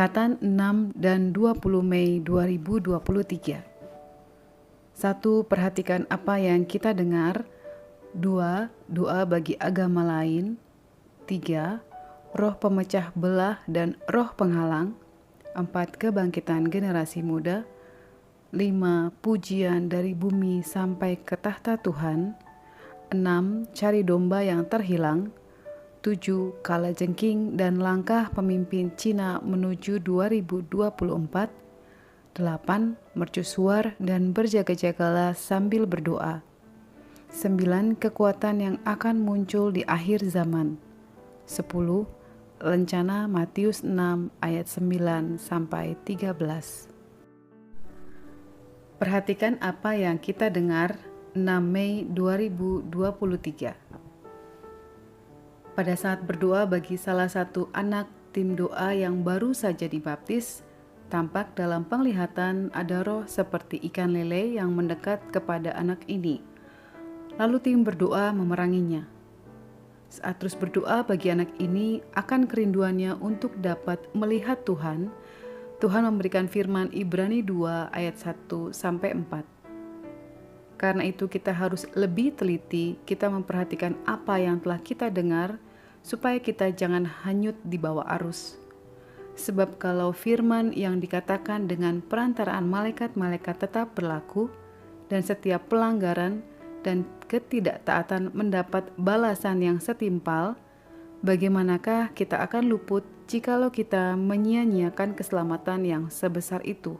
Peringatan 6 dan 20 Mei 2023. 1. Perhatikan apa yang kita dengar. 2. Doa bagi agama lain. 3. Roh pemecah belah dan roh penghalang. 4. Kebangkitan generasi muda. 5. Pujian dari bumi sampai ke tahta Tuhan. 6. Cari domba yang terhilang. 7. Kalajengking dan langkah pemimpin Cina menuju 2024. 8. Mercusuar dan berjaga-jagalah sambil berdoa. 9. Kekuatan yang akan muncul di akhir zaman. 10. Rencana Matius 6 ayat 9 sampai 13. Perhatikan apa yang kita dengar 6 Mei 2023. Pada saat berdoa bagi salah satu anak tim doa yang baru saja dibaptis, tampak dalam penglihatan ada roh seperti ikan lele yang mendekat kepada anak ini. Lalu tim berdoa memeranginya. Saat terus berdoa bagi anak ini akan kerinduannya untuk dapat melihat Tuhan, Tuhan memberikan firman Ibrani 2 ayat 1-4. Karena itu kita harus lebih teliti, kita memperhatikan apa yang telah kita dengar, supaya kita jangan hanyut di bawah arus. Sebab kalau firman yang dikatakan dengan perantaraan malaikat-malaikat tetap berlaku, dan setiap pelanggaran dan ketidaktaatan mendapat balasan yang setimpal, bagaimanakah kita akan luput jikalau kita menyia-nyiakan keselamatan yang sebesar itu,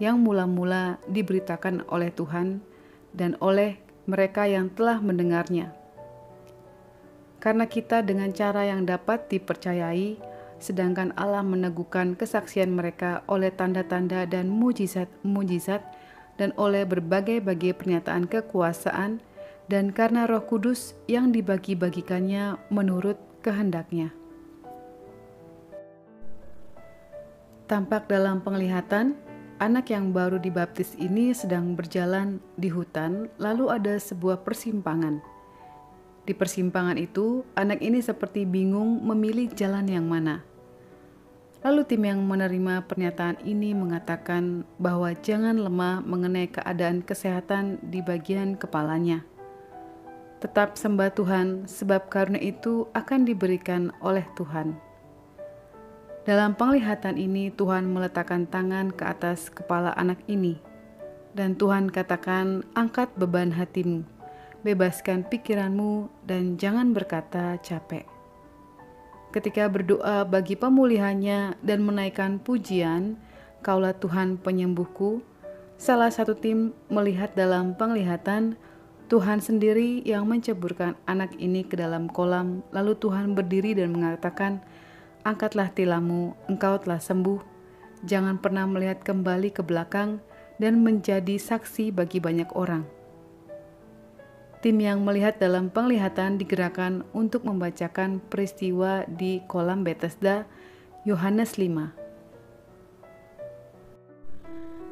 yang mula-mula diberitakan oleh Tuhan dan oleh mereka yang telah mendengarnya. Karena kita dengan cara yang dapat dipercayai, sedangkan Allah meneguhkan kesaksian mereka oleh tanda-tanda dan mujizat-mujizat dan oleh berbagai-bagai pernyataan kekuasaan, dan karena Roh Kudus yang dibagi-bagikannya menurut kehendaknya. Tampak dalam penglihatan, anak yang baru dibaptis ini sedang berjalan di hutan, lalu ada sebuah persimpangan. Di persimpangan itu, anak ini seperti bingung memilih jalan yang mana. Lalu tim yang menerima pernyataan ini mengatakan bahwa jangan lemah mengenai keadaan kesehatan di bagian kepalanya. Tetap sembah Tuhan, sebab karunia itu akan diberikan oleh Tuhan. Dalam penglihatan ini, Tuhan meletakkan tangan ke atas kepala anak ini. Dan Tuhan katakan, angkat beban hatimu, bebaskan pikiranmu, dan jangan berkata capek. Ketika berdoa bagi pemulihannya dan menaikkan pujian, Kaulah Tuhan penyembuhku, salah satu tim melihat dalam penglihatan Tuhan sendiri yang menceburkan anak ini ke dalam kolam. Lalu Tuhan berdiri dan mengatakan, angkatlah tilammu, engkau telah sembuh. Jangan pernah melihat kembali ke belakang dan menjadi saksi bagi banyak orang. Tim yang melihat dalam penglihatan digerakkan untuk membacakan peristiwa di kolam Bethesda, Yohanes 5.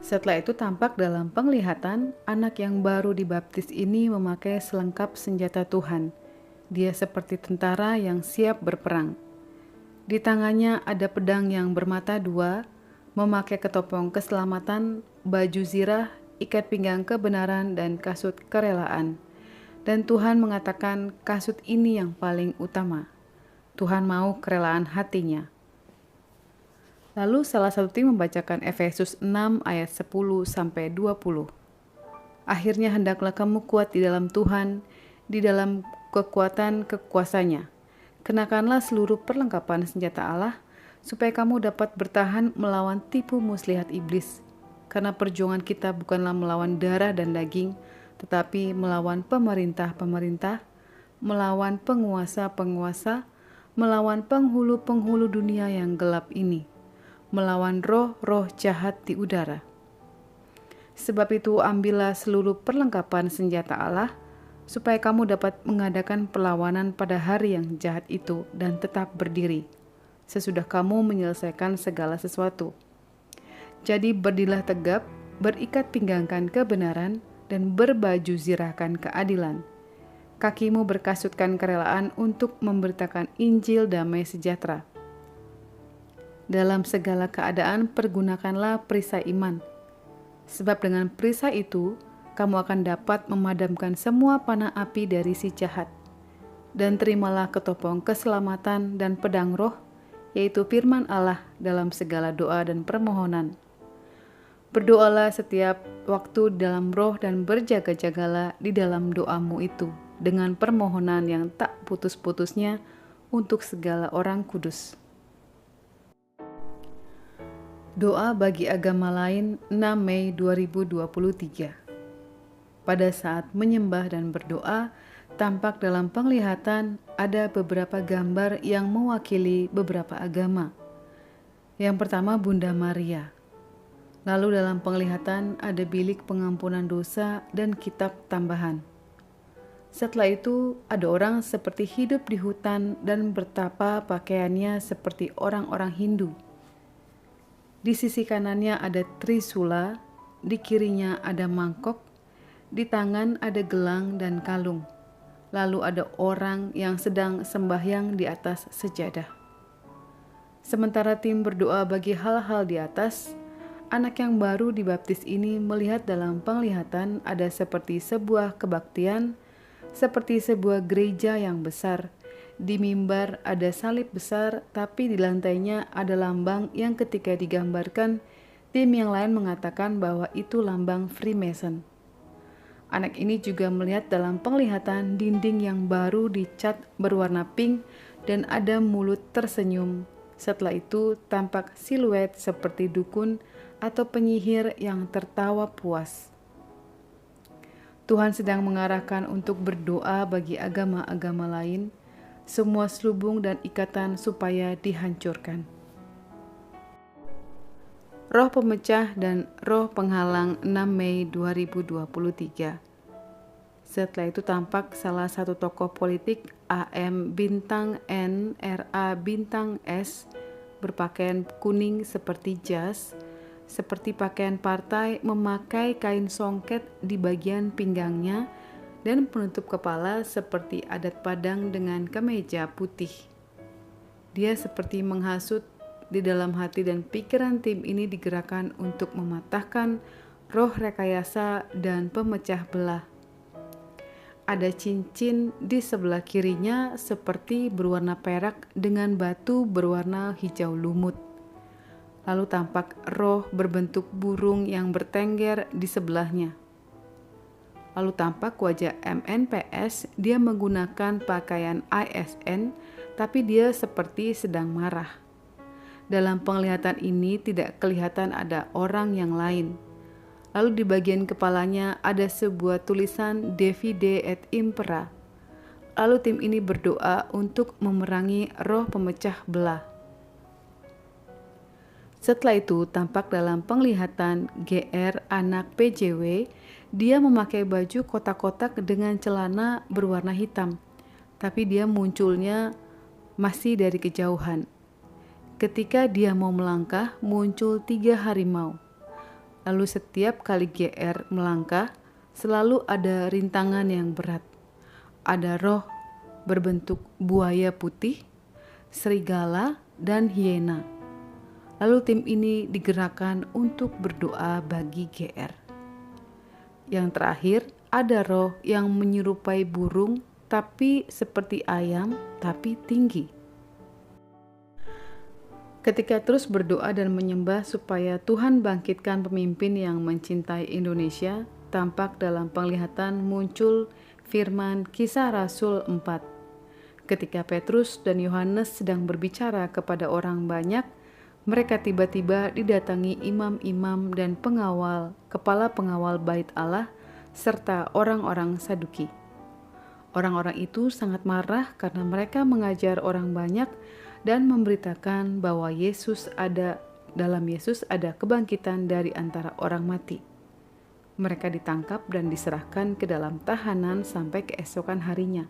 Setelah itu tampak dalam penglihatan, anak yang baru dibaptis ini memakai selengkap senjata Tuhan. Dia seperti tentara yang siap berperang. Di tangannya ada pedang yang bermata dua, memakai ketopong keselamatan, baju zirah, ikat pinggang kebenaran, dan kasut kerelaan. Dan Tuhan mengatakan kasut ini yang paling utama. Tuhan mau kerelaan hatinya. Lalu salah satu tim membacakan Efesus 6 ayat 10-20. Akhirnya hendaklah kamu kuat di dalam Tuhan, di dalam kekuatan kekuasanya. Kenakanlah seluruh perlengkapan senjata Allah, supaya kamu dapat bertahan melawan tipu muslihat iblis. Karena perjuangan kita bukanlah melawan darah dan daging, tetapi melawan pemerintah-pemerintah, melawan penguasa-penguasa, melawan penghulu-penghulu dunia yang gelap ini, melawan roh-roh jahat di udara. Sebab itu ambillah seluruh perlengkapan senjata Allah, supaya kamu dapat mengadakan perlawanan pada hari yang jahat itu dan tetap berdiri, sesudah kamu menyelesaikan segala sesuatu. Jadi berdirilah tegap, berikat pinggangkan kebenaran, dan berbaju zirahkan keadilan. Kakimu berkasutkan kerelaan untuk memberitakan Injil damai sejahtera. Dalam segala keadaan pergunakanlah perisai iman. Sebab dengan perisai itu, kamu akan dapat memadamkan semua panah api dari si jahat. Dan terimalah ketopong keselamatan dan pedang roh, yaitu firman Allah dalam segala doa dan permohonan. Berdoalah setiap waktu dalam roh dan berjaga-jagalah di dalam doamu itu dengan permohonan yang tak putus-putusnya untuk segala orang kudus. Doa bagi agama lain 6 Mei 2023. Pada saat menyembah dan berdoa, tampak dalam penglihatan ada beberapa gambar yang mewakili beberapa agama. Yang pertama Bunda Maria. Lalu dalam penglihatan ada bilik pengampunan dosa dan kitab tambahan. Setelah itu ada orang seperti hidup di hutan dan bertapa pakaiannya seperti orang-orang Hindu. Di sisi kanannya ada trisula, di kirinya ada mangkok, di tangan ada gelang dan kalung. Lalu ada orang yang sedang sembahyang di atas sejadah. Sementara tim berdoa bagi hal-hal di atas, anak yang baru dibaptis ini melihat dalam penglihatan ada seperti sebuah kebaktian, seperti sebuah gereja yang besar. Di mimbar ada salib besar, tapi di lantainya ada lambang yang ketika digambarkan, tim yang lain mengatakan bahwa itu lambang Freemason. Anak ini juga melihat dalam penglihatan dinding yang baru dicat berwarna pink dan ada mulut tersenyum. Setelah itu tampak siluet seperti dukun atau penyihir yang tertawa puas. Tuhan sedang mengarahkan untuk berdoa bagi agama-agama lain, semua selubung dan ikatan supaya dihancurkan. Roh pemecah dan roh penghalang 6 Mei 2023. Setelah itu tampak salah satu tokoh politik AM bintang N, RA bintang S berpakaian kuning seperti jas, seperti pakaian partai, memakai kain songket di bagian pinggangnya dan penutup kepala seperti adat Padang dengan kemeja putih. Dia seperti menghasut di dalam hati dan pikiran tim ini digerakkan untuk mematahkan roh rekayasa dan pemecah belah. Ada cincin di sebelah kirinya seperti berwarna perak dengan batu berwarna hijau lumut. Lalu tampak roh berbentuk burung yang bertengger di sebelahnya. Lalu tampak wajah MNPS, dia menggunakan pakaian ISN, tapi dia seperti sedang marah. Dalam penglihatan ini tidak kelihatan ada orang yang lain. Lalu di bagian kepalanya ada sebuah tulisan Divide et Impera. Lalu tim ini berdoa untuk memerangi roh pemecah belah. Setelah itu tampak dalam penglihatan GR anak PJW, dia memakai baju kotak-kotak dengan celana berwarna hitam, tapi dia munculnya masih dari kejauhan. Ketika dia mau melangkah, muncul 3 harimau. Lalu setiap kali GR melangkah, selalu ada rintangan yang berat. Ada roh berbentuk buaya putih, serigala, dan hiena. Lalu tim ini digerakkan untuk berdoa bagi GR. Yang terakhir, ada roh yang menyerupai burung, tapi seperti ayam, tapi tinggi. Ketika terus berdoa dan menyembah supaya Tuhan bangkitkan pemimpin yang mencintai Indonesia, tampak dalam penglihatan muncul firman Kisah Rasul 4. Ketika Petrus dan Yohanes sedang berbicara kepada orang banyak, mereka tiba-tiba didatangi imam-imam dan pengawal, kepala pengawal bait Allah, serta orang-orang Saduki. Orang-orang itu sangat marah karena mereka mengajar orang banyak dan memberitakan bahwa dalam Yesus ada kebangkitan dari antara orang mati. Mereka ditangkap dan diserahkan ke dalam tahanan sampai keesokan harinya,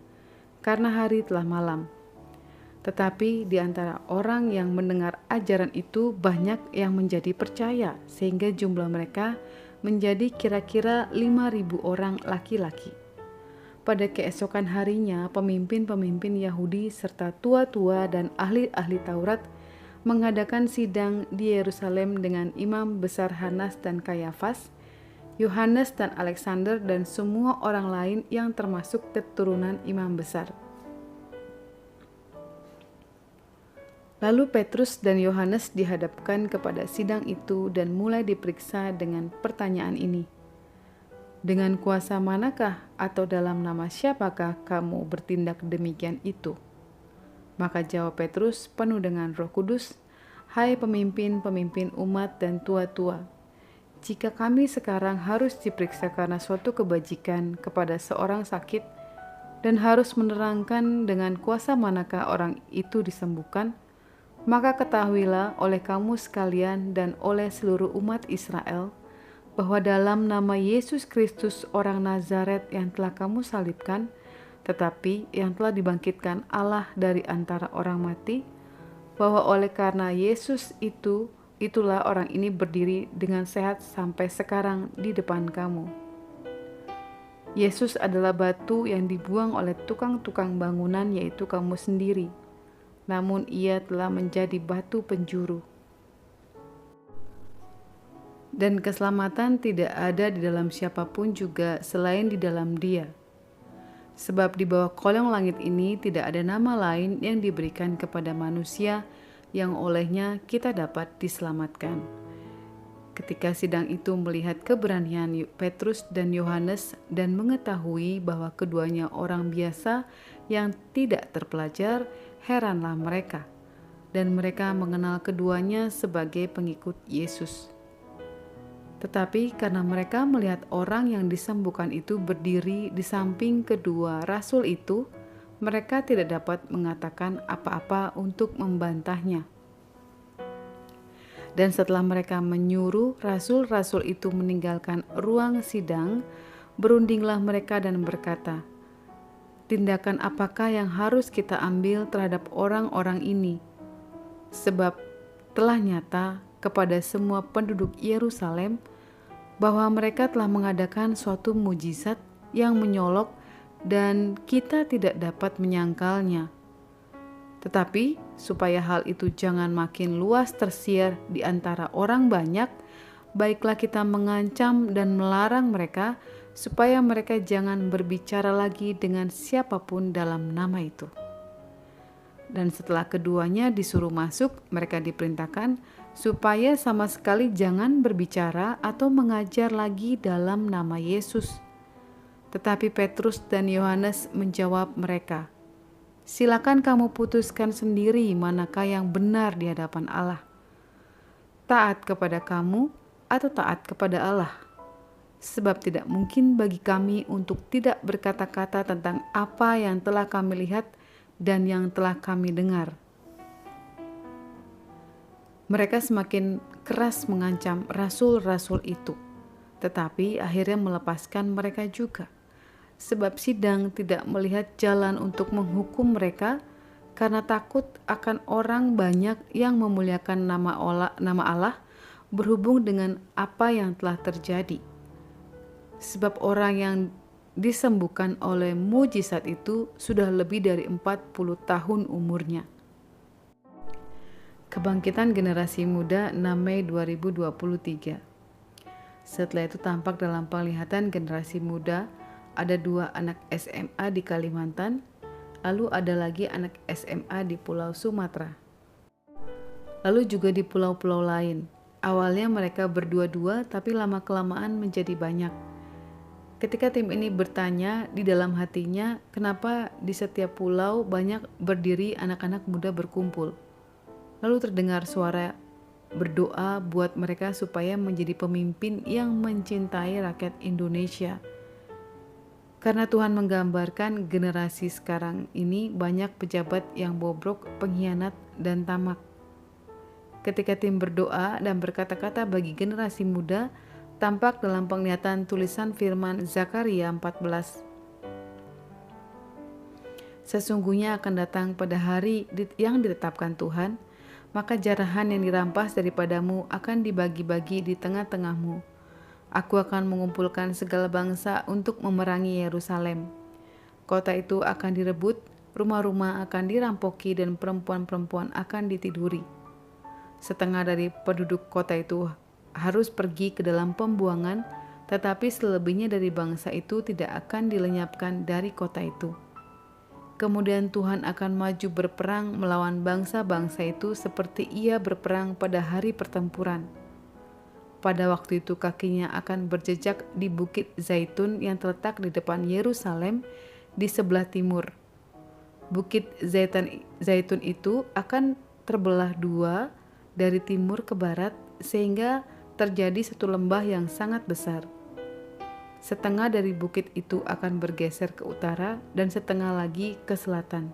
karena hari telah malam. Tetapi di antara orang yang mendengar ajaran itu banyak yang menjadi percaya, sehingga jumlah mereka menjadi kira-kira 5.000 orang laki-laki. Pada keesokan harinya, pemimpin-pemimpin Yahudi serta tua-tua dan ahli-ahli Taurat mengadakan sidang di Yerusalem dengan imam besar Hanas dan Kayafas, Yohanes dan Alexander, dan semua orang lain yang termasuk keturunan imam besar. Lalu Petrus dan Yohanes dihadapkan kepada sidang itu dan mulai diperiksa dengan pertanyaan ini. Dengan kuasa manakah atau dalam nama siapakah kamu bertindak demikian itu? Maka jawab Petrus penuh dengan Roh Kudus, "Hai pemimpin-pemimpin umat dan tua-tua, jika kami sekarang harus diperiksa karena suatu kebajikan kepada seorang sakit dan harus menerangkan dengan kuasa manakah orang itu disembuhkan, maka ketahuilah oleh kamu sekalian dan oleh seluruh umat Israel bahwa dalam nama Yesus Kristus orang Nazaret yang telah kamu salibkan, tetapi yang telah dibangkitkan Allah dari antara orang mati, bahwa oleh karena Yesus itulah orang ini berdiri dengan sehat sampai sekarang di depan kamu. Yesus adalah batu yang dibuang oleh tukang-tukang bangunan, yaitu kamu sendiri. Namun ia telah menjadi batu penjuru. Dan keselamatan tidak ada di dalam siapapun juga selain di dalam Dia. Sebab di bawah kolong langit ini tidak ada nama lain yang diberikan kepada manusia yang olehnya kita dapat diselamatkan. Ketika sidang itu melihat keberanian Petrus dan Yohanes dan mengetahui bahwa keduanya orang biasa yang tidak terpelajar, heranlah mereka. Dan mereka mengenal keduanya sebagai pengikut Yesus. Tetapi karena mereka melihat orang yang disembuhkan itu berdiri di samping kedua rasul itu, mereka tidak dapat mengatakan apa-apa untuk membantahnya. Dan setelah mereka menyuruh rasul-rasul itu meninggalkan ruang sidang, berundinglah mereka dan berkata, "Tindakan apakah yang harus kita ambil terhadap orang-orang ini? Sebab telah nyata kepada semua penduduk Yerusalem bahwa mereka telah mengadakan suatu mujizat yang menyolok dan kita tidak dapat menyangkalnya. Tetapi supaya hal itu jangan makin luas tersiar di antara orang banyak, baiklah kita mengancam dan melarang mereka supaya mereka jangan berbicara lagi dengan siapapun dalam nama itu." Dan setelah keduanya disuruh masuk, mereka diperintahkan supaya sama sekali jangan berbicara atau mengajar lagi dalam nama Yesus. Tetapi Petrus dan Yohanes menjawab mereka, "Silakan kamu putuskan sendiri manakah yang benar di hadapan Allah. Taat kepada kamu atau taat kepada Allah. Sebab tidak mungkin bagi kami untuk tidak berkata-kata tentang apa yang telah kami lihat dan yang telah kami dengar." Mereka semakin keras mengancam rasul-rasul itu, tetapi akhirnya melepaskan mereka juga. Sebab sidang tidak melihat jalan untuk menghukum mereka karena takut akan orang banyak yang memuliakan nama Allah berhubung dengan apa yang telah terjadi. Sebab orang yang disembuhkan oleh mujizat itu sudah lebih dari 40 tahun umurnya. Kebangkitan Generasi Muda 6 Mei 2023. Setelah itu tampak dalam penglihatan generasi muda ada 2 anak SMA di Kalimantan, lalu ada lagi anak SMA di Pulau Sumatera. Lalu juga di pulau-pulau lain. Awalnya mereka berdua-dua tapi lama-kelamaan menjadi banyak. Ketika tim ini bertanya di dalam hatinya, kenapa di setiap pulau banyak berdiri anak-anak muda berkumpul. Lalu terdengar suara berdoa buat mereka supaya menjadi pemimpin yang mencintai rakyat Indonesia. Karena Tuhan menggambarkan generasi sekarang ini banyak pejabat yang bobrok, pengkhianat, dan tamak. Ketika tim berdoa dan berkata-kata bagi generasi muda, tampak dalam penglihatan tulisan firman Zakaria 14. Sesungguhnya akan datang pada hari yang ditetapkan Tuhan, maka jarahan yang dirampas daripadamu akan dibagi-bagi di tengah-tengahmu. Aku akan mengumpulkan segala bangsa untuk memerangi Yerusalem. Kota itu akan direbut, rumah-rumah akan dirampoki, dan perempuan-perempuan akan ditiduri. Setengah dari penduduk kota itu harus pergi ke dalam pembuangan, tetapi selebihnya dari bangsa itu tidak akan dilenyapkan dari kota itu. Kemudian Tuhan akan maju berperang melawan bangsa-bangsa itu seperti Ia berperang pada hari pertempuran. Pada waktu itu kakinya akan berjejak di Bukit Zaitun yang terletak di depan Yerusalem di sebelah timur. Bukit Zaitun itu akan terbelah dua dari timur ke barat sehingga terjadi satu lembah yang sangat besar. Setengah dari bukit itu akan bergeser ke utara dan setengah lagi ke selatan.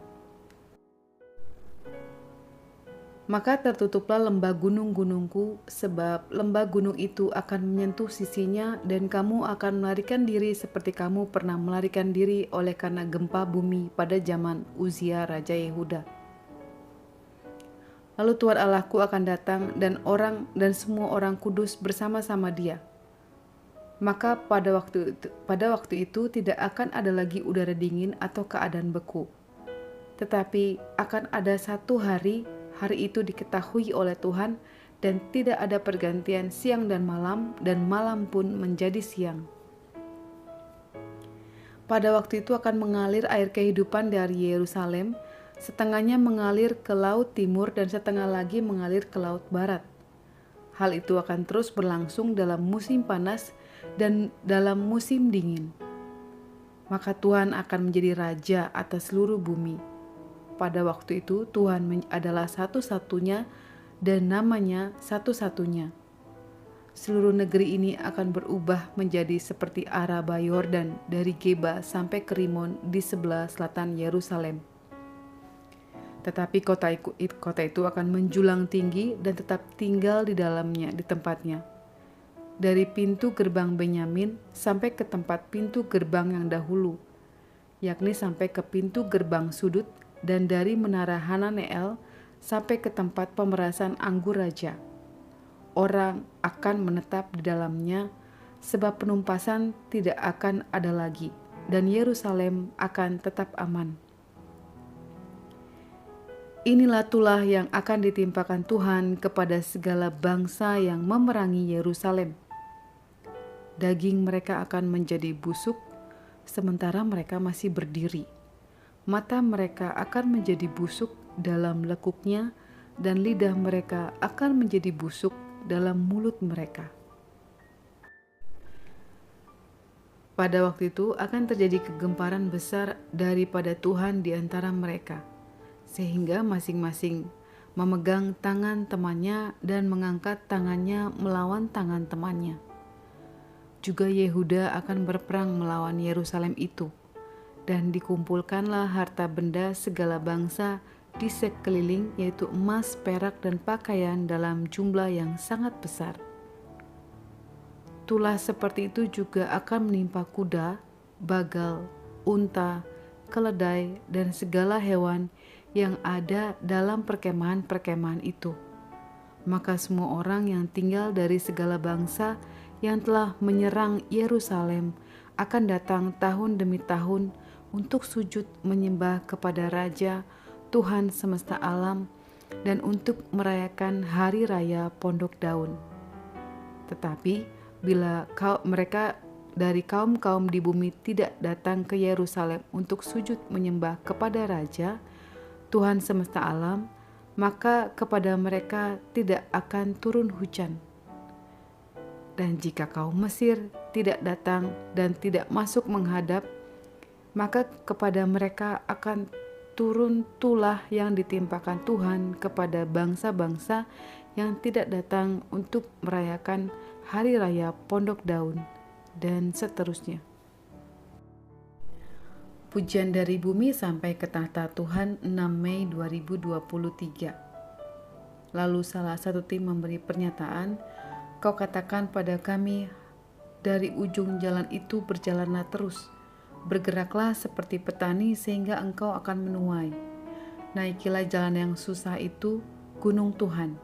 Maka tertutuplah lembah gunung-gunungku, sebab lembah gunung itu akan menyentuh sisinya, dan kamu akan melarikan diri seperti kamu pernah melarikan diri oleh karena gempa bumi pada zaman Uzia Raja Yehuda. Lalu Tuhan Allahku akan datang dan semua orang kudus bersama-sama Dia. Maka pada waktu itu tidak akan ada lagi udara dingin atau keadaan beku. Tetapi akan ada satu hari itu diketahui oleh Tuhan, dan tidak ada pergantian siang dan malam pun menjadi siang. Pada waktu itu akan mengalir air kehidupan dari Yerusalem, setengahnya mengalir ke laut timur dan setengah lagi mengalir ke laut barat. Hal itu akan terus berlangsung dalam musim panas dan dalam musim dingin. Maka Tuhan akan menjadi raja atas seluruh bumi. Pada waktu itu Tuhan adalah satu-satunya dan namanya satu-satunya. Seluruh negeri ini akan berubah menjadi seperti Araba Yordan dari Geba sampai ke Rimon di sebelah selatan Yerusalem. Tetapi kota itu akan menjulang tinggi dan tetap tinggal di dalamnya, di tempatnya. Dari pintu gerbang Benyamin sampai ke tempat pintu gerbang yang dahulu, yakni sampai ke pintu gerbang sudut, dan dari menara Hananeel sampai ke tempat pemerasan anggur raja. Orang akan menetap di dalamnya, sebab penumpasan tidak akan ada lagi, dan Yerusalem akan tetap aman. Inilah tulah yang akan ditimpakan Tuhan kepada segala bangsa yang memerangi Yerusalem. Daging mereka akan menjadi busuk, sementara mereka masih berdiri. Mata mereka akan menjadi busuk dalam lekuknya, dan lidah mereka akan menjadi busuk dalam mulut mereka. Pada waktu itu akan terjadi kegemparan besar daripada Tuhan di antara mereka, sehingga masing-masing memegang tangan temannya dan mengangkat tangannya melawan tangan temannya. Juga Yehuda akan berperang melawan Yerusalem itu, dan dikumpulkanlah harta benda segala bangsa di sekeliling, yaitu emas, perak, dan pakaian dalam jumlah yang sangat besar. Tulah seperti itu juga akan menimpa kuda, bagal, unta, keledai, dan segala hewan yang ada dalam perkemahan-perkemahan itu. Maka semua orang yang tinggal dari segala bangsa yang telah menyerang Yerusalem akan datang tahun demi tahun untuk sujud menyembah kepada Raja Tuhan semesta alam dan untuk merayakan hari raya Pondok Daun. Tetapi bila mereka dari kaum-kaum di bumi tidak datang ke Yerusalem untuk sujud menyembah kepada Raja Tuhan semesta alam, maka kepada mereka tidak akan turun hujan. Dan jika kaum Mesir tidak datang dan tidak masuk menghadap, maka kepada mereka akan turun tulah yang ditimpakan Tuhan kepada bangsa-bangsa yang tidak datang untuk merayakan hari raya Pondok Daun, dan seterusnya. Pujian dari bumi sampai ke tahta Tuhan 6 Mei 2023. Lalu salah satu tim memberi pernyataan, "Kau katakan pada kami, dari ujung jalan itu berjalanlah terus. Bergeraklah seperti petani sehingga engkau akan menuai. Naikilah jalan yang susah itu, gunung Tuhan.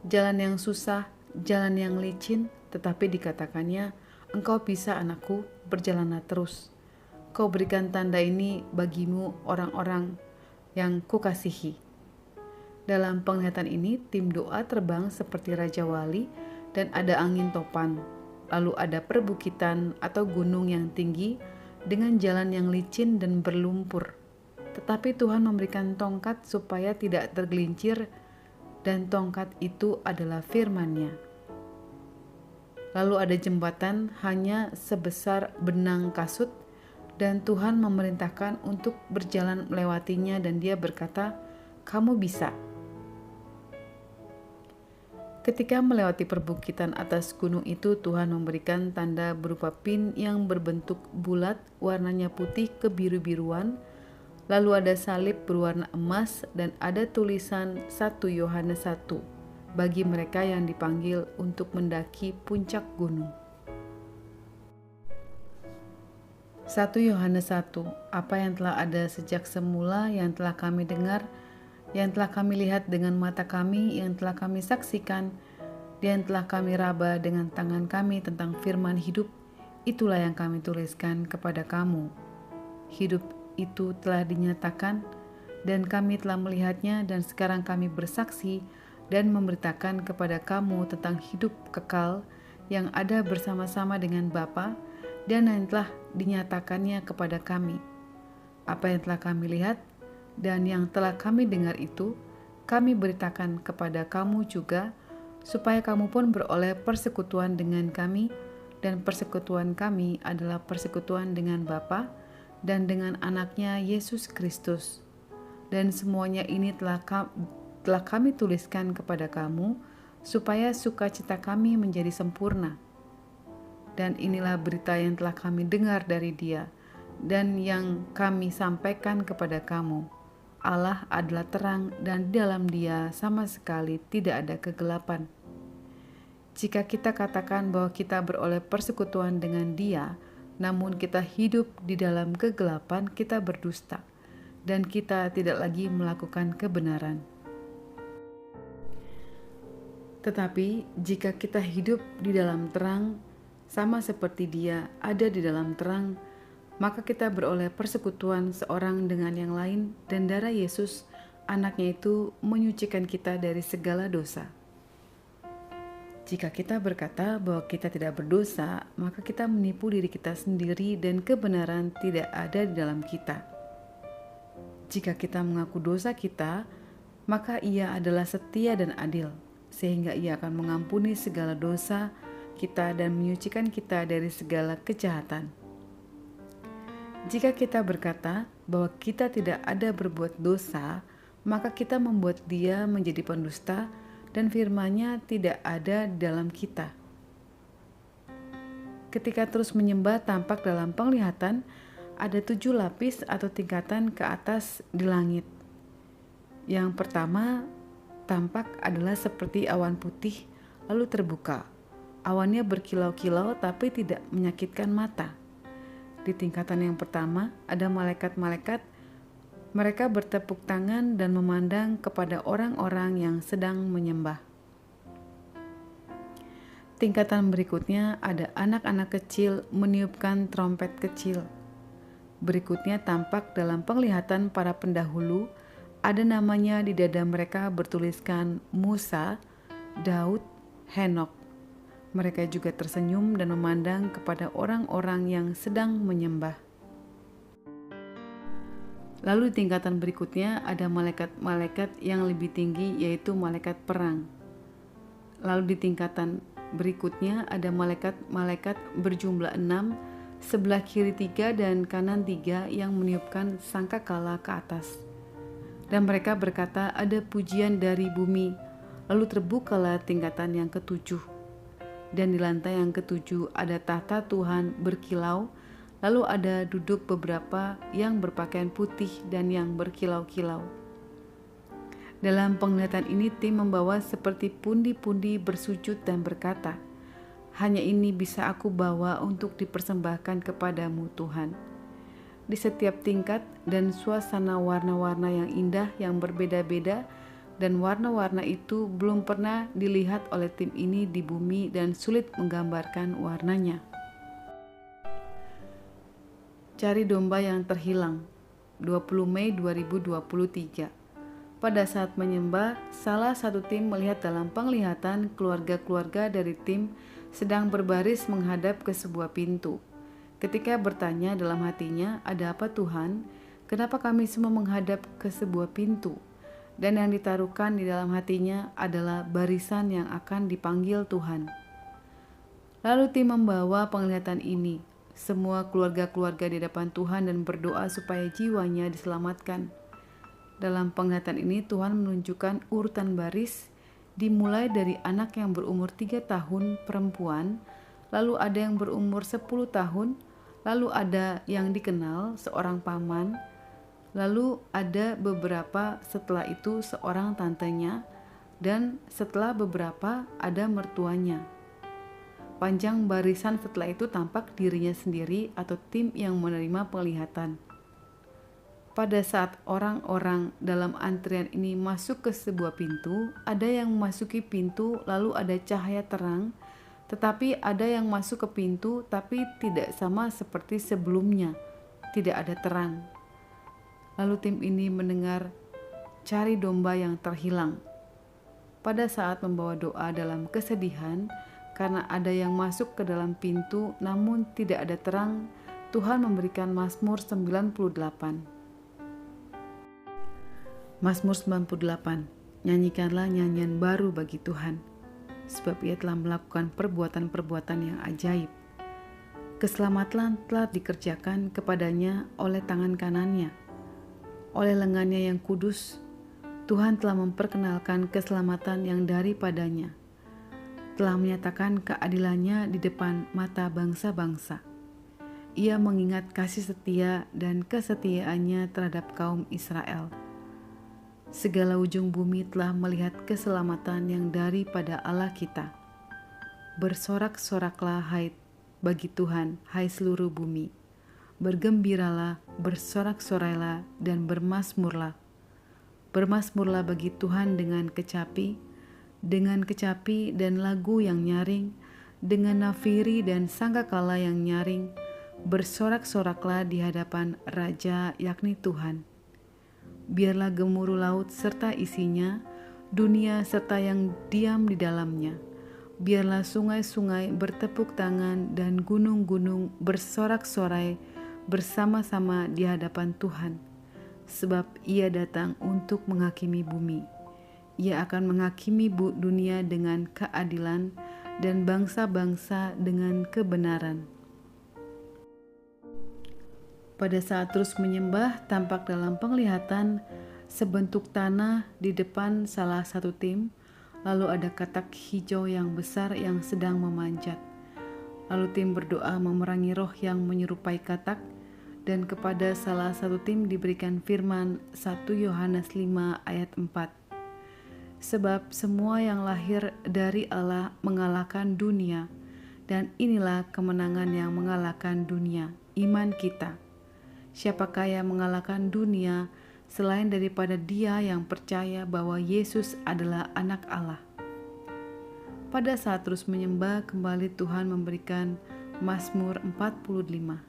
Jalan yang susah, jalan yang licin, tetapi dikatakannya, engkau bisa anakku, berjalanlah terus. Kau berikan tanda ini bagimu orang-orang yang kukasihi." Dalam penglihatan ini, tim doa terbang seperti Raja Wali dan ada angin topan. Lalu ada perbukitan atau gunung yang tinggi dengan jalan yang licin dan berlumpur. Tetapi Tuhan memberikan tongkat supaya tidak tergelincir, dan tongkat itu adalah firman-Nya. Lalu ada jembatan hanya sebesar benang kasut, dan Tuhan memerintahkan untuk berjalan melewatinya, dan Dia berkata, "Kamu bisa." Ketika melewati perbukitan atas gunung itu, Tuhan memberikan tanda berupa pin yang berbentuk bulat, warnanya putih kebiru-biruan, lalu ada salib berwarna emas, dan ada tulisan 1 Yohanes 1 bagi mereka yang dipanggil untuk mendaki puncak gunung. 1 Yohanes 1, apa yang telah ada sejak semula, yang telah kami dengar, yang telah kami lihat dengan mata kami, yang telah kami saksikan, dan telah kami raba dengan tangan kami tentang firman hidup, itulah yang kami tuliskan kepada kamu. Hidup itu telah dinyatakan, dan kami telah melihatnya, dan sekarang kami bersaksi dan memberitakan kepada kamu tentang hidup kekal yang ada bersama-sama dengan Bapa, dan yang telah dinyatakannya kepada kami. Apa yang telah kami lihat dan yang telah kami dengar itu, kami beritakan kepada kamu juga, supaya kamu pun beroleh persekutuan dengan kami, dan persekutuan kami adalah persekutuan dengan Bapa dan dengan Anaknya Yesus Kristus. Dan semuanya ini telah kami tuliskan kepada kamu, supaya sukacita kami menjadi sempurna. Dan inilah berita yang telah kami dengar dari Dia, dan yang kami sampaikan kepada kamu. Allah adalah terang, dan di dalam Dia sama sekali tidak ada kegelapan. Jika kita katakan bahwa kita beroleh persekutuan dengan Dia, namun kita hidup di dalam kegelapan, kita berdusta, dan kita tidak lagi melakukan kebenaran. Tetapi jika kita hidup di dalam terang, sama seperti Dia ada di dalam terang, maka kita beroleh persekutuan seorang dengan yang lain, dan darah Yesus, Anaknya itu, menyucikan kita dari segala dosa. Jika kita berkata bahwa kita tidak berdosa, maka kita menipu diri kita sendiri dan kebenaran tidak ada di dalam kita. Jika kita mengaku dosa kita, maka Ia adalah setia dan adil, sehingga Ia akan mengampuni segala dosa kita dan menyucikan kita dari segala kejahatan. Jika kita berkata bahwa kita tidak ada berbuat dosa, maka kita membuat Dia menjadi pendusta, dan firman-Nya tidak ada di dalam kita. Ketika terus menyembah tampak dalam penglihatan, ada 7 lapis atau tingkatan ke atas di langit. Yang pertama tampak adalah seperti awan putih, lalu terbuka. Awannya berkilau-kilau tapi tidak menyakitkan mata. Di tingkatan yang pertama ada malaikat-malaikat. Mereka bertepuk tangan dan memandang kepada orang-orang yang sedang menyembah. Tingkatan berikutnya ada anak-anak kecil meniupkan trompet kecil. Berikutnya tampak dalam penglihatan para pendahulu, ada namanya di dada mereka bertuliskan Musa, Daud, Henokh. Mereka juga tersenyum dan memandang kepada orang-orang yang sedang menyembah. Lalu di tingkatan berikutnya ada malaikat-malaikat yang lebih tinggi, yaitu malaikat perang. Lalu di tingkatan berikutnya ada malaikat-malaikat berjumlah 6, sebelah kiri 3 dan kanan 3 yang meniupkan sangkakala ke atas. Dan mereka berkata, ada pujian dari bumi. Lalu terbukalah tingkatan yang ketujuh. Dan di lantai yang ketujuh ada tahta Tuhan berkilau, lalu ada duduk beberapa yang berpakaian putih dan yang berkilau-kilau. Dalam penglihatan ini tim membawa seperti pundi-pundi bersujud dan berkata, hanya ini bisa aku bawa untuk dipersembahkan kepadamu Tuhan. Di setiap tingkat dan suasana warna-warna yang indah yang berbeda-beda, dan warna-warna itu belum pernah dilihat oleh tim ini di bumi dan sulit menggambarkan warnanya. Cari domba yang terhilang, 20 Mei 2023. Pada saat menyembah, salah satu tim melihat dalam penglihatan keluarga-keluarga dari tim sedang berbaris menghadap ke sebuah pintu. Ketika bertanya dalam hatinya, "Ada apa Tuhan? Kenapa kami semua menghadap ke sebuah pintu?" Dan yang ditaruhkan di dalam hatinya adalah barisan yang akan dipanggil Tuhan. Lalu tim membawa penglihatan ini, semua keluarga-keluarga di hadapan Tuhan dan berdoa supaya jiwanya diselamatkan. Dalam penglihatan ini Tuhan menunjukkan urutan baris, dimulai dari anak yang berumur 3 tahun perempuan, lalu ada yang berumur 10 tahun, lalu ada yang dikenal seorang paman, lalu ada beberapa setelah itu seorang tantenya, dan setelah beberapa ada mertuanya. Panjang barisan setelah itu tampak dirinya sendiri atau tim yang menerima penglihatan. Pada saat orang-orang dalam antrian ini masuk ke sebuah pintu, ada yang memasuki pintu lalu ada cahaya terang, tetapi ada yang masuk ke pintu tapi tidak sama seperti sebelumnya, tidak ada terang. Lalu tim ini mendengar cari domba yang terhilang. Pada saat membawa doa dalam kesedihan, karena ada yang masuk ke dalam pintu namun tidak ada terang, Tuhan memberikan Mazmur 98. Mazmur 98. Nyanyikanlah nyanyian baru bagi Tuhan, sebab Ia telah melakukan perbuatan-perbuatan yang ajaib. Keselamatan telah dikerjakan kepadanya oleh tangan kanannya. Oleh lengannya yang kudus, Tuhan telah memperkenalkan keselamatan yang daripadanya. Telah menyatakan keadilannya di depan mata bangsa-bangsa. Ia mengingat kasih setia dan kesetiaannya terhadap kaum Israel. Segala ujung bumi telah melihat keselamatan yang daripada Allah kita. Bersorak-soraklah hai bagi Tuhan, hai seluruh bumi. Bergembiralah, bersorak-sorailah, dan bermasmurlah. Bermasmurlah bagi Tuhan dengan kecapi dan lagu yang nyaring, dengan nafiri dan sangkakala yang nyaring. Bersorak-soraklah di hadapan Raja, yakni Tuhan. Biarlah gemuruh laut serta isinya, dunia serta yang diam di dalamnya. Biarlah sungai-sungai bertepuk tangan dan gunung-gunung bersorak-sorai bersama-sama di hadapan Tuhan. Sebab Ia datang untuk menghakimi bumi. Ia akan menghakimi dunia dengan keadilan dan bangsa-bangsa dengan kebenaran. Pada saat terus menyembah, tampak dalam penglihatan sebentuk tanah di depan salah satu tim, lalu ada katak hijau yang besar yang sedang memanjat. Lalu tim berdoa memerangi roh yang menyerupai katak, dan kepada salah satu tim diberikan firman 1 Yohanes 5 ayat 4. Sebab semua yang lahir dari Allah mengalahkan dunia, dan inilah kemenangan yang mengalahkan dunia, iman kita. Siapakah yang mengalahkan dunia selain daripada dia yang percaya bahwa Yesus adalah anak Allah? Pada saat terus menyembah, kembali Tuhan memberikan Mazmur 45.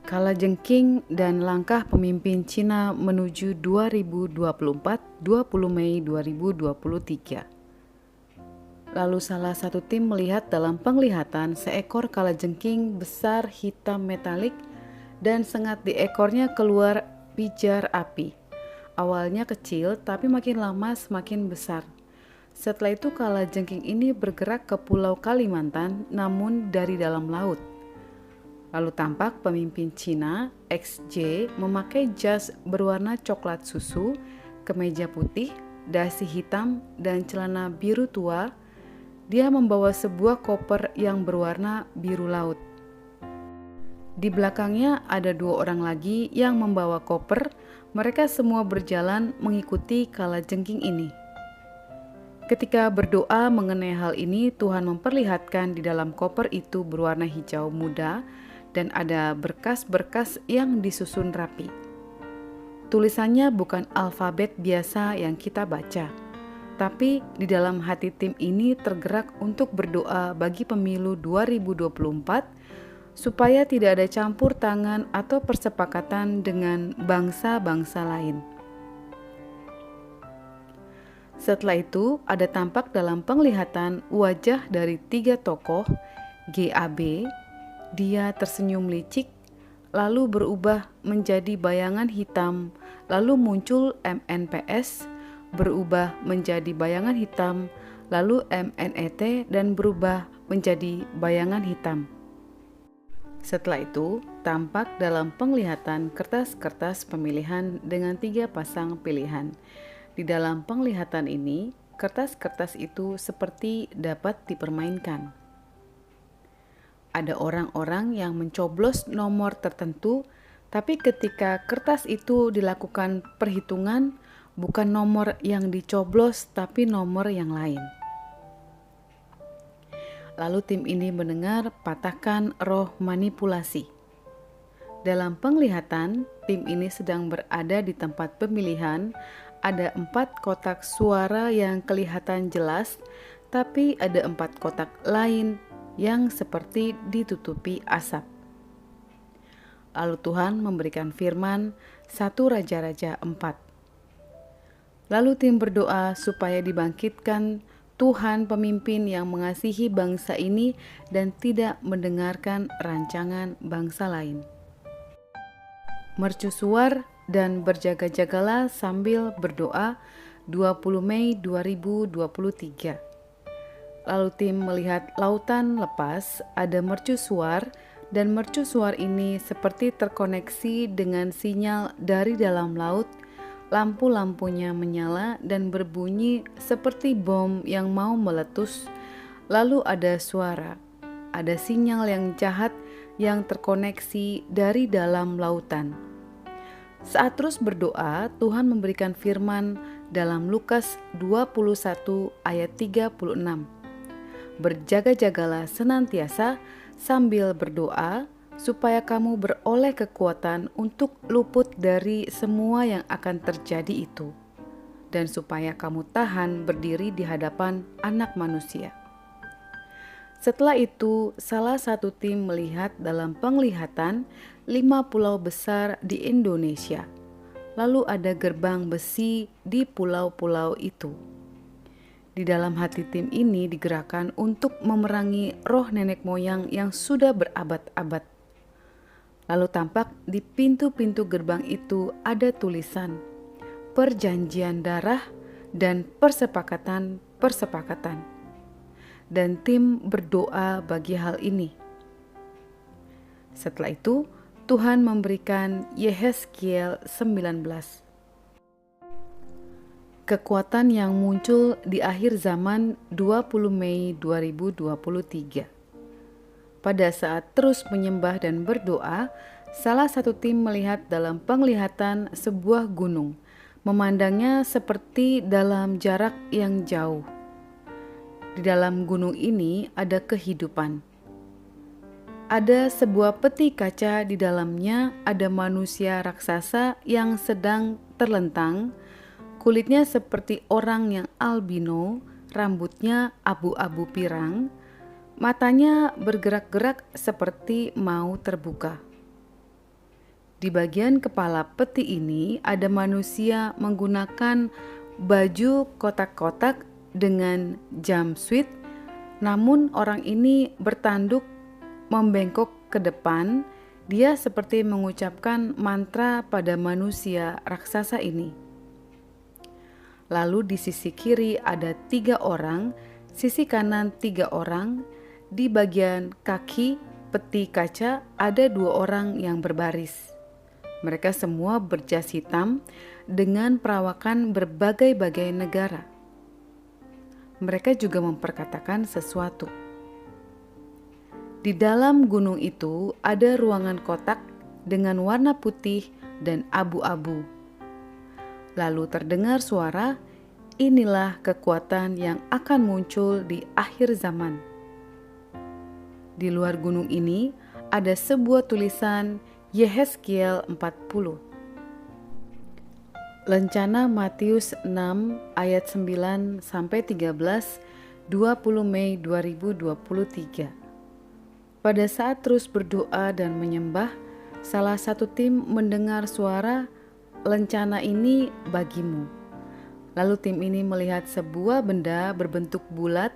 Kalajengking dan langkah pemimpin Cina menuju 2024, 20 Mei 2023. Lalu salah satu tim melihat dalam penglihatan seekor kalajengking besar hitam metalik, dan sengat di ekornya keluar pijar api. Awalnya kecil, tapi makin lama semakin besar. Setelah itu kalajengking ini bergerak ke Pulau Kalimantan, namun dari dalam laut. Lalu tampak pemimpin Cina, XJ, memakai jas berwarna coklat susu, kemeja putih, dasi hitam, dan celana biru tua. Dia membawa sebuah koper yang berwarna biru laut. Di belakangnya ada 2 orang lagi yang membawa koper. Mereka semua berjalan mengikuti kalajengking ini. Ketika berdoa mengenai hal ini, Tuhan memperlihatkan di dalam koper itu berwarna hijau muda dan ada berkas-berkas yang disusun rapi. Tulisannya bukan alfabet biasa yang kita baca, tapi di dalam hati tim ini tergerak untuk berdoa bagi pemilu 2024 supaya tidak ada campur tangan atau persepakatan dengan bangsa-bangsa lain. Setelah itu ada tampak dalam penglihatan wajah dari 3 tokoh GAB. Dia tersenyum licik, lalu berubah menjadi bayangan hitam, lalu muncul MNPS, berubah menjadi bayangan hitam, lalu MNET, dan berubah menjadi bayangan hitam. Setelah itu, tampak dalam penglihatan kertas-kertas pemilihan dengan 3 pasang pilihan. Di dalam penglihatan ini, kertas-kertas itu seperti dapat dipermainkan. Ada orang-orang yang mencoblos nomor tertentu, tapi ketika kertas itu dilakukan perhitungan, bukan nomor yang dicoblos, tapi nomor yang lain. Lalu tim ini mendengar patakan roh manipulasi. Dalam penglihatan, tim ini sedang berada di tempat pemilihan. Ada 4 kotak suara yang kelihatan jelas, tapi ada 4 kotak lain yang seperti ditutupi asap. Lalu Tuhan memberikan firman 1 Raja-Raja 4. Lalu tim berdoa supaya dibangkitkan Tuhan pemimpin yang mengasihi bangsa ini dan tidak mendengarkan rancangan bangsa lain. Mercusuar dan berjaga-jagalah sambil berdoa, 20 Mei 2023. Lalu tim melihat lautan lepas, ada mercusuar, dan mercusuar ini seperti terkoneksi dengan sinyal dari dalam laut. Lampu-lampunya menyala dan berbunyi seperti bom yang mau meletus. Lalu ada suara, ada sinyal yang jahat yang terkoneksi dari dalam lautan. Saat terus berdoa, Tuhan memberikan firman dalam Lukas 21 ayat 36. Berjaga-jagalah senantiasa sambil berdoa, supaya kamu beroleh kekuatan untuk luput dari semua yang akan terjadi itu, dan supaya kamu tahan berdiri di hadapan Anak Manusia. Setelah itu, salah satu tim melihat dalam penglihatan 5 pulau besar di Indonesia. Lalu ada gerbang besi di pulau-pulau itu. Di dalam hati tim ini digerakkan untuk memerangi roh nenek moyang yang sudah berabad-abad. Lalu tampak di pintu-pintu gerbang itu ada tulisan perjanjian darah dan persepakatan-persepakatan. Dan tim berdoa bagi hal ini. Setelah itu, Tuhan memberikan Yehezkiel 19. Kekuatan yang muncul di akhir zaman 20 Mei 2023. Pada saat terus menyembah dan berdoa, salah satu tim melihat dalam penglihatan sebuah gunung, memandangnya seperti dalam jarak yang jauh. Di dalam gunung ini ada kehidupan. Ada sebuah peti kaca, di dalamnya ada manusia raksasa yang sedang terlentang. Kulitnya seperti orang yang albino, rambutnya abu-abu pirang, matanya bergerak-gerak seperti mau terbuka. Di bagian kepala peti ini ada manusia menggunakan baju kotak-kotak dengan jumpsuit, namun orang ini bertanduk membengkok ke depan. Dia seperti mengucapkan mantra pada manusia raksasa ini. Lalu di sisi kiri ada 3 orang, sisi kanan 3 orang, di bagian kaki peti kaca ada 2 orang yang berbaris. Mereka semua berjas hitam dengan perawakan berbagai-bagai negara. Mereka juga memperkatakan sesuatu. Di dalam gunung itu ada ruangan kotak dengan warna putih dan abu-abu. Lalu terdengar suara, inilah kekuatan yang akan muncul di akhir zaman. Di luar gunung ini ada sebuah tulisan Yehezkiel 40. Lencana Matius 6 ayat 9-13, 20 Mei 2023. Pada saat terus berdoa dan menyembah, salah satu tim mendengar suara, lencana ini bagimu. Lalu tim ini melihat sebuah benda berbentuk bulat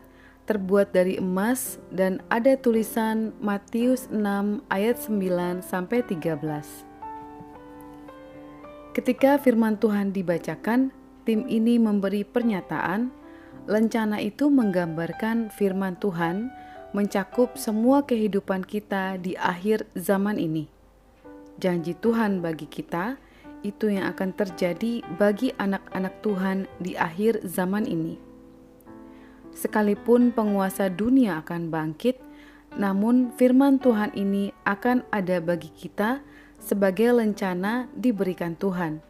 terbuat dari emas dan ada tulisan Matius 6 ayat 9 sampai 13. Ketika firman Tuhan dibacakan, tim ini memberi pernyataan. Lencana itu menggambarkan firman Tuhan mencakup semua kehidupan kita di akhir zaman ini. Janji Tuhan bagi kita itu yang akan terjadi bagi anak-anak Tuhan di akhir zaman ini. Sekalipun penguasa dunia akan bangkit, namun firman Tuhan ini akan ada bagi kita sebagai lencana diberikan Tuhan.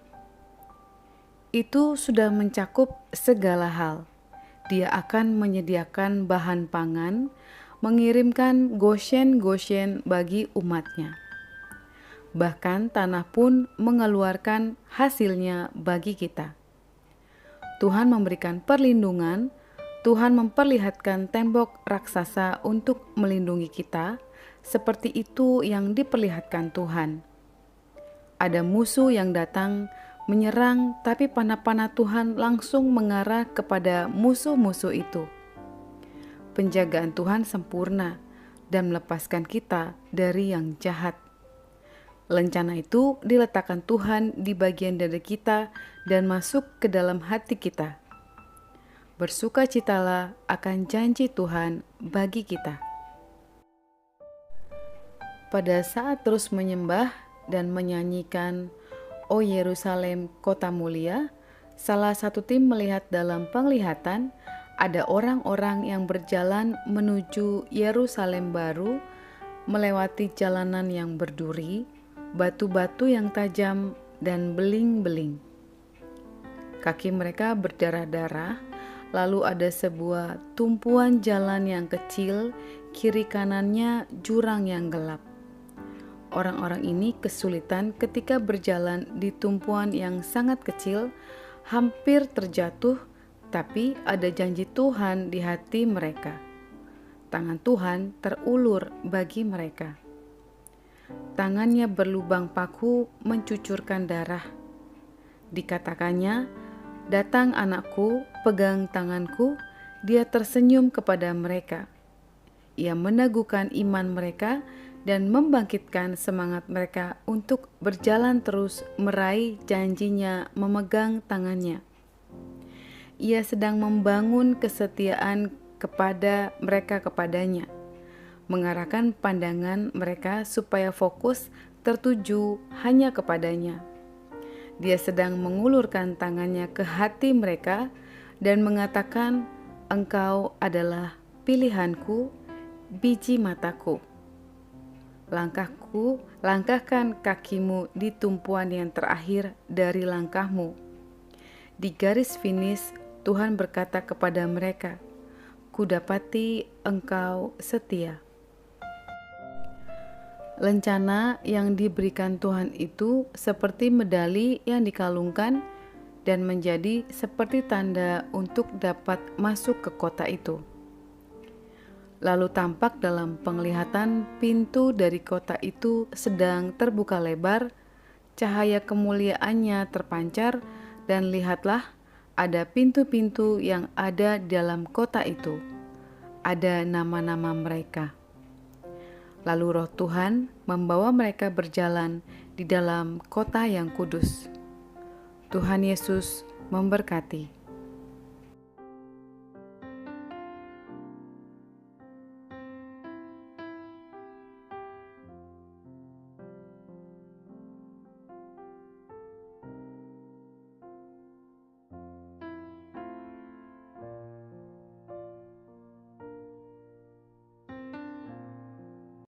Itu sudah mencakup segala hal. Dia akan menyediakan bahan pangan, mengirimkan Goshen-Goshen bagi umatnya. Bahkan tanah pun mengeluarkan hasilnya bagi kita. Tuhan memberikan perlindungan, Tuhan memperlihatkan tembok raksasa untuk melindungi kita, seperti itu yang diperlihatkan Tuhan. Ada musuh yang datang menyerang, tapi panah-panah Tuhan langsung mengarah kepada musuh-musuh itu. Penjagaan Tuhan sempurna dan melepaskan kita dari yang jahat. Lencana itu diletakkan Tuhan di bagian dada kita dan masuk ke dalam hati kita. Bersukacitalah akan janji Tuhan bagi kita. Pada saat terus menyembah dan menyanyikan "O Yerusalem, kota mulia", salah satu tim melihat dalam penglihatan ada orang-orang yang berjalan menuju Yerusalem baru, melewati jalanan yang berduri, batu-batu yang tajam, dan beling-beling. Kaki mereka berdarah-darah, lalu ada sebuah tumpuan jalan yang kecil, kiri kanannya jurang yang gelap. Orang-orang ini kesulitan ketika berjalan di tumpuan yang sangat kecil, hampir terjatuh, tapi ada janji Tuhan di hati mereka. Tangan Tuhan terulur bagi mereka. Tangannya berlubang paku mencucurkan darah. Dikatakannya, "Datang anakku, pegang tanganku." Dia tersenyum kepada mereka. Ia meneguhkan iman mereka dan membangkitkan semangat mereka untuk berjalan terus meraih janjinya memegang tangannya. Ia sedang membangun kesetiaan kepada mereka kepadanya, mengarahkan pandangan mereka supaya fokus tertuju hanya kepadanya. Dia sedang mengulurkan tangannya ke hati mereka dan mengatakan, "Engkau adalah pilihanku, biji mataku." Langkahkan kakimu di tumpuan yang terakhir dari langkahmu. Di garis finish, Tuhan berkata kepada mereka, "Kudapati engkau setia." Lencana yang diberikan Tuhan itu seperti medali yang dikalungkan dan menjadi seperti tanda untuk dapat masuk ke kota itu. Lalu tampak dalam penglihatan pintu dari kota itu sedang terbuka lebar, cahaya kemuliaannya terpancar, dan lihatlah ada pintu-pintu yang ada di dalam kota itu. Ada nama-nama mereka. Lalu Roh Tuhan membawa mereka berjalan di dalam kota yang kudus. Tuhan Yesus memberkati.